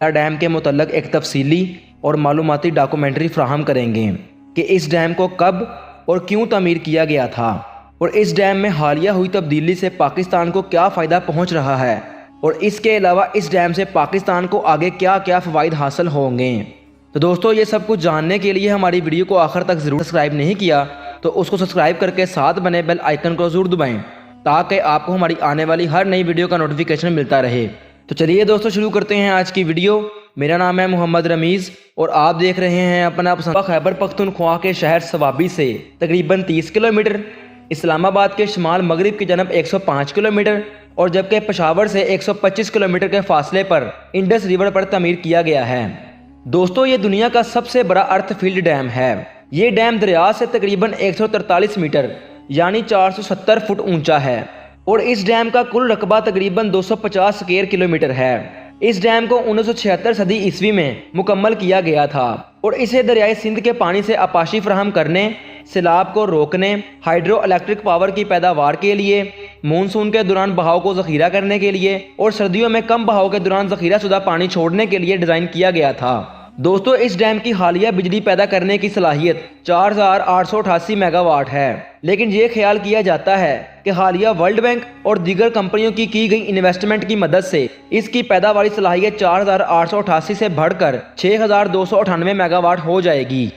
Dam کے متعلق ایک تفصیلی اور معلوماتی ڈاکومنٹری فراہم کریں گے کہ اس ڈیم کو کب اور کیوں تعمیر کیا گیا تھا، اور اس ڈیم میں حالیہ ہوئی تبدیلی سے پاکستان کو کیا فائدہ پہنچ رہا ہے، اور اس کے علاوہ اس ڈیم سے پاکستان کو آگے کیا کیا فوائد حاصل ہوں گے۔ تو دوستو، یہ سب کچھ جاننے کے لیے ہماری ویڈیو کو آخر تک ضرور سبسکرائب نہیں کیا تو اس کو سبسکرائب کر کے ساتھ بنے بیل آئیکن کو ضرور دبائیں تاکہ آپ کو ہماری آنے والی ہر نئی ویڈیو کا نوٹیفیکیشن ملتا رہے۔ تو چلیے دوستو، شروع کرتے ہیں آج کی ویڈیو۔ میرا نام ہے محمد رمیز اور آپ دیکھ رہے ہیں اپنا پسندیدہ خیبر پختونخوا کے شہر صوابی سے تقریباً 30 کلومیٹر، اسلام آباد کے شمال مغرب کی جانب 105 کلومیٹر اور جبکہ پشاور سے 125 کلومیٹر کے فاصلے پر انڈس ریور پر تعمیر کیا گیا ہے۔ دوستو، یہ دنیا کا سب سے بڑا ارتھ فیلڈ ڈیم ہے۔ یہ ڈیم دریا سے تقریباً 143 میٹر یعنی 470 فٹ اونچا ہے اور اس ڈیم کا کل رقبہ تقریباً 250 اسکوائر کلومیٹر ہے۔ اس ڈیم کو 1976 صدی عیسوی میں مکمل کیا گیا تھا اور اسے دریائے سندھ کے پانی سے آبپاشی فراہم کرنے، سیلاب کو روکنے، ہائیڈرو الیکٹرک پاور کی پیداوار کے لیے، مونسون کے دوران بہاؤ کو ذخیرہ کرنے کے لیے اور سردیوں میں کم بہاؤ کے دوران ذخیرہ شدہ پانی چھوڑنے کے لیے ڈیزائن کیا گیا تھا۔ دوستو، اس ڈیم کی حالیہ بجلی پیدا کرنے کی صلاحیت 4888 میگا واٹ ہے، لیکن یہ خیال کیا جاتا ہے کہ حالیہ ورلڈ بینک اور دیگر کمپنیوں کی گئی انویسٹمنٹ کی مدد سے اس کی پیداواری صلاحیت 4888 سے بڑھ کر 6298 میگا واٹ ہو جائے گی۔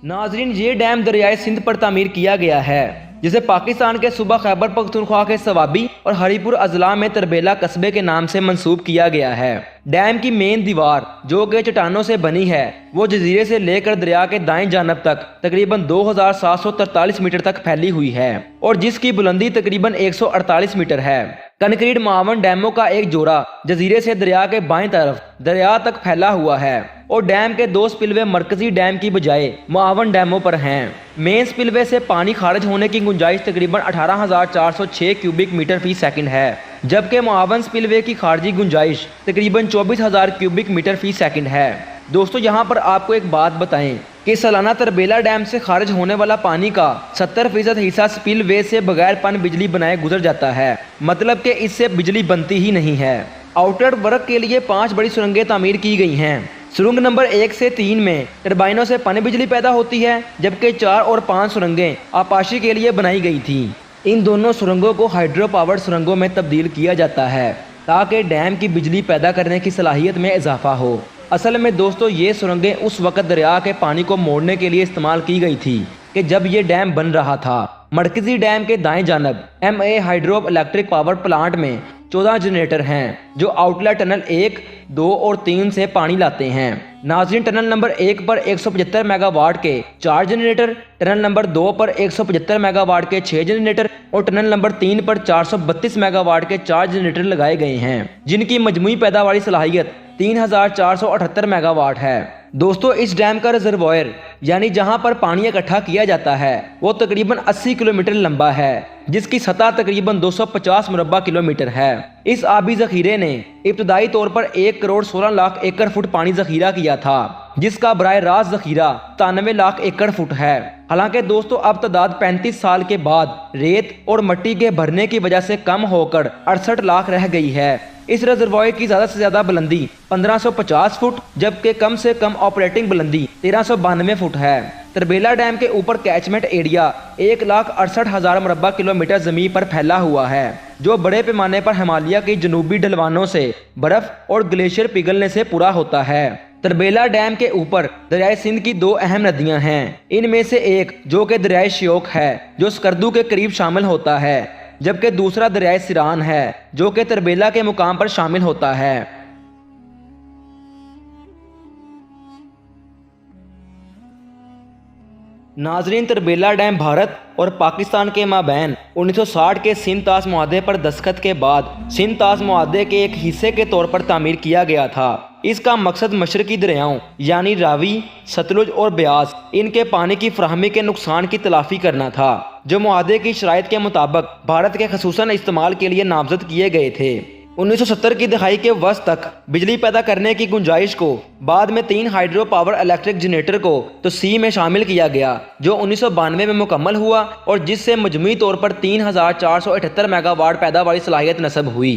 ناظرین، یہ ڈیم دریائے سندھ پر تعمیر کیا گیا ہے جسے پاکستان کے صوبہ خیبر پختونخوا کے صوابی اور ہری پور اضلاع میں تربیلا قصبے کے نام سے منسوب کیا گیا ہے۔ ڈیم کی مین دیوار جو کہ چٹانوں سے بنی ہے وہ جزیرے سے لے کر دریا کے دائیں جانب تک تقریباً 2743 میٹر تک پھیلی ہوئی ہے اور جس کی بلندی تقریباً 148 میٹر ہے۔ کنکریٹ معاون ڈیموں کا ایک جوڑا جزیرے سے دریا کے بائیں طرف دریا تک پھیلا ہوا ہے اور ڈیم کے 2 سپلوے مرکزی ڈیم کی بجائے معاون ڈیموں پر ہیں۔ مین سپلوے سے پانی خارج ہونے کی گنجائش تقریباً 18406 کیوبک میٹر فی سیکنڈ ہے، جبکہ معاون سپلوے کی خارجی گنجائش تقریباً 24000 کیوبک میٹر فی سیکنڈ ہے۔ دوستو، یہاں پر آپ کو ایک بات بتائیں کہ سالانہ تربیلا ڈیم سے خارج ہونے والا پانی کا 70% حصہ سپل وے سے بغیر پن بجلی بنائے گزر جاتا ہے، مطلب کہ اس سے بجلی بنتی ہی نہیں ہے۔ آؤٹلیٹ ورک کے لیے 5 بڑی سرنگیں تعمیر کی گئی ہیں۔ سرنگ نمبر 1 سے 3 میں ٹربائنوں سے پن بجلی پیدا ہوتی ہے، جبکہ 4 اور 5 سرنگیں آبپاشی کے لیے بنائی گئی تھیں۔ ان دونوں سرنگوں کو ہائیڈرو پاور سرنگوں میں تبدیل کیا جاتا ہے تاکہ ڈیم کی بجلی پیدا کرنے کی صلاحیت میں اضافہ ہو۔ اصل میں دوستو، یہ سرنگیں اس وقت دریا کے پانی کو موڑنے کے لیے استعمال کی گئی تھی کہ جب یہ ڈیم بن رہا تھا۔ مرکزی ڈیم کے دائیں جانب M hydro electric power plant میں 14 جنریٹر ہیں جو آؤٹلیٹ ٹنل 1، 2 اور 3 سے پانی لاتے ہیں۔ ناظرین، tunnel number 1 per 175 mega what کے 4 generator, tunnel number 2 per 175 mega what کے 6 جنریٹر اور tunnel number 3 per 432 mega what کے 4 جنریٹر لگائے گئے ہیں، جن کی مجموعی پیداواری صلاحیت 3478 میگا واٹ ہے۔ دوستو، اس ڈیم کا ریزروائر یعنی جہاں پر پانی اکٹھا کیا جاتا ہے وہ تقریباً 80 کلومیٹر لمبا ہے، جس کی سطح تقریباً 250 مربع کلومیٹر ہے۔ اس آبی ذخیرے نے ابتدائی طور پر 1 کروڑ 16 لاکھ ایکڑ فٹ پانی ذخیرہ کیا تھا، جس کا براہ راست ذخیرہ 93 لاکھ ایکڑ فٹ ہے۔ حالانکہ دوستو، اب تعداد 35 سال کے بعد ریت اور مٹی کے بھرنے کی وجہ سے کم ہو کر 68 لاکھ رہ گئی ہے۔ اس ریزروائر کی زیادہ سے زیادہ بلندی 1550 فٹ جبکہ کم سے کم آپریٹنگ بلندی 1392 فٹ ہے۔ تربیلا ڈیم کے اوپر کیچمنٹ ایریا 1,68,000 مربع کلومیٹر زمین پر پھیلا ہوا ہے، جو بڑے پیمانے پر ہمالیہ کی جنوبی ڈھلوانوں سے برف اور گلیشیئر پگھلنے سے پورا ہوتا ہے۔ تربیلا ڈیم کے اوپر دریائے سندھ کی 2 اہم ندیاں ہیں، ان میں سے ایک جو کہ دریائے شیوک ہے جو سکردو کے قریب شامل ہوتا ہے، جبکہ دوسرا دریائے سران ہے جو کہ تربیلا کے مقام پر شامل ہوتا ہے۔ ناظرین، تربیلا ڈیم بھارت اور پاکستان کے مابین 1960 کے سندھ طاس معاہدے پر دستخط کے بعد سندھ طاس معاہدے کے ایک حصے کے طور پر تعمیر کیا گیا تھا۔ اس کا مقصد مشرقی دریاؤں یعنی راوی، ستلج اور بیاس ان کے پانی کی فراہمی کے نقصان کی تلافی کرنا تھا، جو معاہدے کی شرائط کے مطابق بھارت کے خصوصاً استعمال کے لیے نامزد کیے گئے تھے۔ 1970 की दहाई के वस्त तक बिजली पैदा करने की गुंजाइश को बाद में 3 हाइड्रो पावर इलेक्ट्रिक जनरेटर को तो सी में शामिल किया गया, जो 1992 में मुकम्मल हुआ और जिससे मजमूई तौर पर 3478 मेगावाट पैदावारी सलाहियत नस्ब हुई।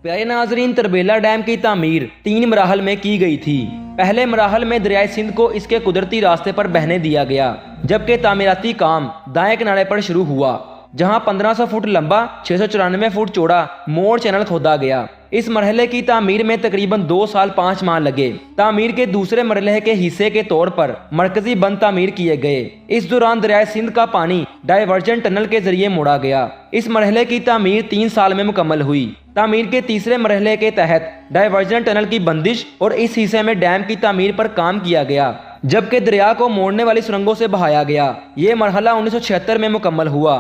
प्यारे नाजरीन, तरबेला डैम की तामीर 3 मराहल में की गई थी। पहले मराहल में दरियाए सिंध को इसके कुदरती रास्ते पर बहने दिया गया, जबकि तामीराती काम दाएं किनारे पर शुरू हुआ, जहां 1500 फुट लंबा 694 फुट चौड़ा मोड़ चैनल खोदा गया। इस मरहले की तामीर में तकरीबन 2 साल 5 माह लगे। तामीर के दूसरे मरहले के हिस्से के तौर पर मरकजी बंद तामीर किए गए। इस दौरान दरियाए सिंध का पानी डाइवर्जन टनल के जरिए मोड़ा गया। इस मरहले की तामीर 3 साल में मुकम्मल हुई। तामीर के तीसरे मरहले के तहत डाइवर्जन टनल की बंदिश और इस हिस्से में डैम की तामीर पर काम किया गया, जबकि दरिया को मोड़ने वाली सुरंगों से बहाया गया। ये मरहला 1976 में मुकम्मल हुआ।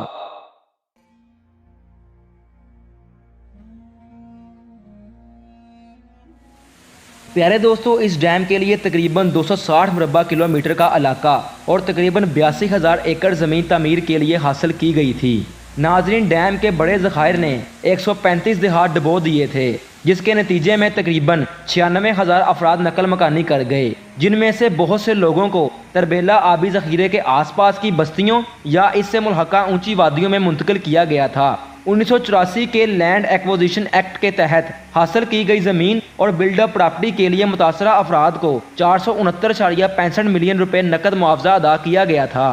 प्यारे दोस्तों, इस डैम के लिए तकरीबन 260 मुरबा किलोमीटर का इलाका और तकरीबन 82,000 एकड़ ज़मीन तामीर के लिए हासिल की गई थी। नाजरीन, डैम के बड़े ज़खायर ने 135 देहात डबो दिए थे, जिसके नतीजे में तकरीबन 96,000 अफराद नकल मकानी कर गए, जिनमें से बहुत से लोगों को तरबेला आबी ज़ख़ीरे के आसपास की बस्तियों या इससे मुल्हका ऊंची वादियों में मुंतकिल किया गया था। 1984 के लैंड एक्विजिशन एक्ट के तहत हासिल की गई ज़मीन और बिल्डअप प्रॉपर्टी के लिए मुतासरा अफराद को 469.65 मिलियन रुपए नकद मुआवजा अदा किया गया था।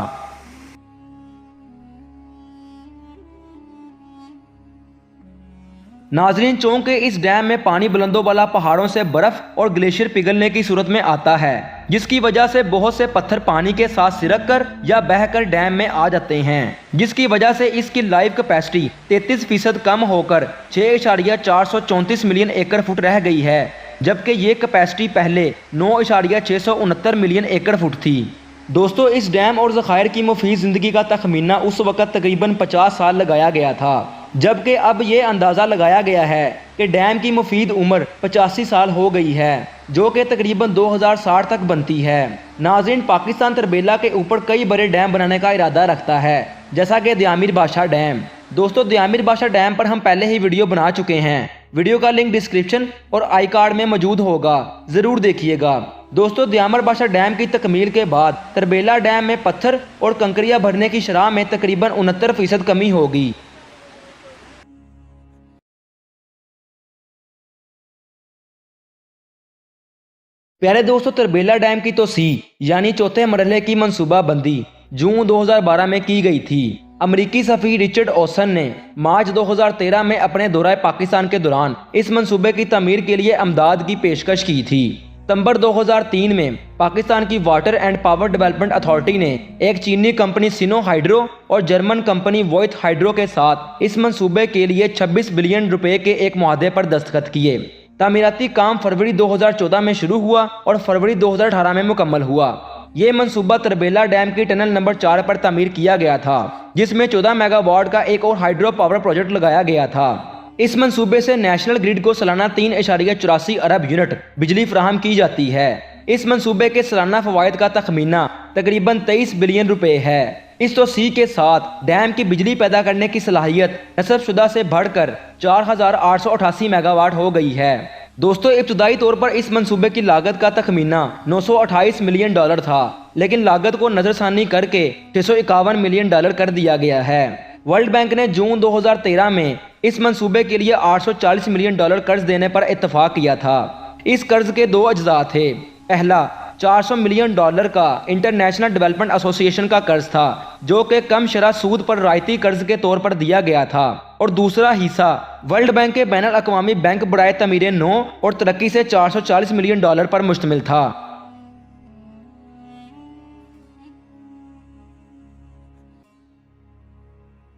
नाजरीन, चूंकि इस डैम में पानी बुलंदों वाला पहाड़ों से बर्फ और ग्लेशियर पिघलने की सूरत में आता है, जिसकी वजह से बहुत से पत्थर पानी के साथ सिरक कर या बहकर डैम में आ जाते हैं, जिसकी वजह से इसकी लाइव कैपेसिटी 33% कम होकर 6.434 मिलियन एकड़ फुट रह गई है, जबकि ये कैपेसिटी पहले 9.669 मिलियन एकड़ फुट थी। दोस्तों, इस डैम और ज़खायर की मुफीद ज़िंदगी का तखमीना उस वक़्त तकरीबन 50 साल लगाया गया था, जबकि अब ये अंदाज़ा लगाया गया है कि डैम की मुफीद उम्र 85 साल हो गई है, जो कि तकरीबन 2060 तक बनती है। नाज़रीन, पाकिस्तान तरबेला के ऊपर कई बड़े डैम बनाने का इरादा रखता है, जैसा कि दयामिर बादशाह डैम। दोस्तों, दयामिर बादशाह डैम पर हम पहले ही वीडियो बना चुके हैं। वीडियो का लिंक डिस्क्रिप्शन और आई कार्ड में मौजूद होगा, ज़रूर देखिएगा। दोस्तों, दयामिर बादशाह डैम की तकमील के बाद तरबेला डैम में पत्थर और कंकरिया भरने की शरह में तकरीबन 69% कमी होगी। प्यारे दोस्तों, तरबेला डैम की तोसी यानी चौथे मरहले की मनसूबा बंदी जून 2012 में की गई थी। अमरीकी सफ़ी रिचर्ड ओसन ने मार्च 2013 में अपने दौरा पाकिस्तान के दौरान इस मंसूबे की तमीर के लिए अमदाद की पेशकश की थी। सितंबर 2003 में पाकिस्तान की water and power development authority ने एक चीनी कंपनी सिनो हाइड्रो और जर्मन कंपनी वोइथ हाइड्रो के साथ इस मंसूबे के लिए 26 बिलियन रुपए के एक मुआहदे पर दस्तखत किए। तामीराती काम फरवरी 2014 में शुरू हुआ और फरवरी 2018 में मुकम्मल हुआ। ये मंसूबा तरबेला डैम की टनल नंबर 4 पर तामीर किया गया था, जिसमें 14 मेगावाट का एक और हाइड्रो पावर प्रोजेक्ट लगाया गया था। इस मंसूबे से नेशनल ग्रिड को सालाना 3.84 अरब यूनिट बिजली फराहम की जाती है। इस मंसूबे के सालाना फवायद का तखमीना तकरीबन 23 बिलियन रुपए है। इस तोसी के साथ डैम की बिजली पैदा करने की सलाहियत नस्बशुदा से बढ़कर 4,888 मेगावाट हो गई है। दोस्तों, इब्तदाई तौर पर इस मंसूबे की लागत का तखमीना 928 मिलियन डॉलर था, लेकिन लागत को नजरसानी करके 651 मिलियन डॉलर कर दिया गया है। वर्ल्ड बैंक ने जून 2013 में इस मंसूबे के लिए 840 मिलियन डॉलर कर्ज देने पर इत्तफाक किया था। इस कर्ज के 2 अज्जा थे। पहला 400 मिलियन डॉलर का इंटरनेशनल डेवलपमेंट एसोसिएशन का कर्ज था, जो कि कम शरह सूद पर रायती कर्ज के तौर पर दिया गया था, और दूसरा हिस्सा वर्ल्ड बैंक के बैनुल अक़वामी बैंक बराए तमीर नौ और तरक्की से 440 मिलियन डॉलर पर मुश्तमिल था।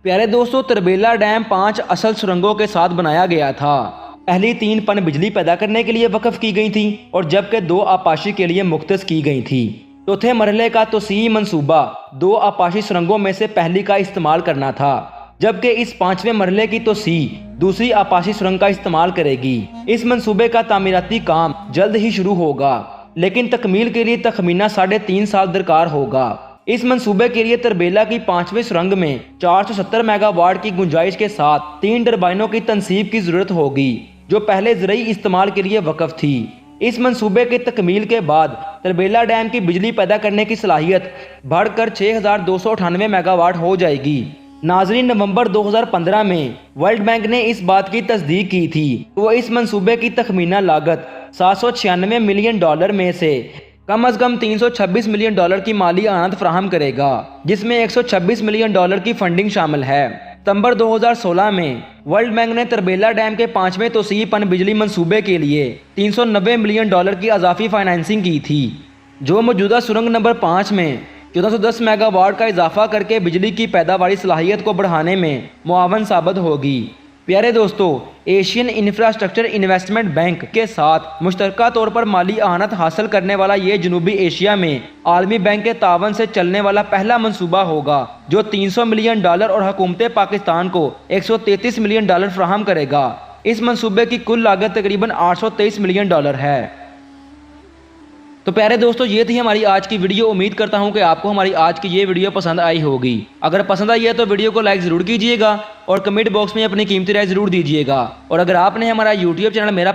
प्यारे दोस्तों, तरबेला डैम 5 असल सुरंगों के साथ बनाया गया था। पहली 3 पन बिजली पैदा करने के लिए वक़फ़ की गई थी और जबकि 2 आपाशी के लिए मुख्तस की गई थी। चौथे मरहले का तोसी मंसूबा 2 आपाशी सुरंगों में से पहली का इस्तेमाल करना था, जबकि इस 5वें मरहले की तोसी दूसरी आपाशी सुरंग का इस्तेमाल करेगी। इस मंसूबे का तामीराती काम जल्द ही शुरू होगा, लेकिन तकमील के लिए तखमीना 3.5 साल दरकार होगा। इस मंसूबे के लिए तरबेला की 5वीं सुरंग में 470 मेगावाट की गुंजाइश के साथ 3 टरबाइनों की तनसीब की जरूरत होगी, जो पहले ज़रई इस्तेमाल के लिए वक़्फ़ थी। इस मंसूबे की तकमील के बाद तरबेला डैम की बिजली पैदा करने की सलाहियत बढ़कर 6298 मेगावाट हो जाएगी। नाज़रीन, नवंबर 2015 में वर्ल्ड बैंक ने इस बात की तस्दीक की थी कि वो इस मंसूबे की तखमीना लागत $796 मिलियन में से कम अज़ कम $326 मिलियन की माली आमद फराहम करेगा, जिसमें $126 मिलियन की फंडिंग शामिल है। सितंबर 2016 में वर्ल्ड बैंक ने तरबेला डैम के 5वें तोसी पन बिजली मंसूबे के लिए $390 मिलियन की अजाफी फाइनेंसिंग की थी, जो मौजूदा सुरंग नंबर 5 में 1410 मेगावाट का इजाफा करके बिजली की पैदावारी सलाहियत को बढ़ाने में मुआवन साबित होगी। प्यारे दोस्तों, एशियन इंफ्रास्ट्रक्चर इन्वेस्टमेंट बैंक के साथ मुश्तरका तौर पर माली आनत हासिल करने वाला ये जनूबी एशिया में आलमी बैंक के तावन से चलने वाला पहला मंसूबा होगा, जो $300 मिलियन और हुकूमत पाकिस्तान को $133 मिलियन फराहम करेगा। इस मंसूबे की कुल लागत तकरीबन $823 मिलियन है। तो प्यारे दोस्तों, ये थी हमारी आज की वीडियो। उम्मीद करता हूँ कि आपको हमारी आज की ये वीडियो पसंद आई होगी। अगर पसंद आई है तो वीडियो को लाइक ज़रूर कीजिएगा और कमेंट बॉक्स में अपनी कीमती राय ज़रूर दीजिएगा। और अगर आपने हमारा यूट्यूब चैनल मेरा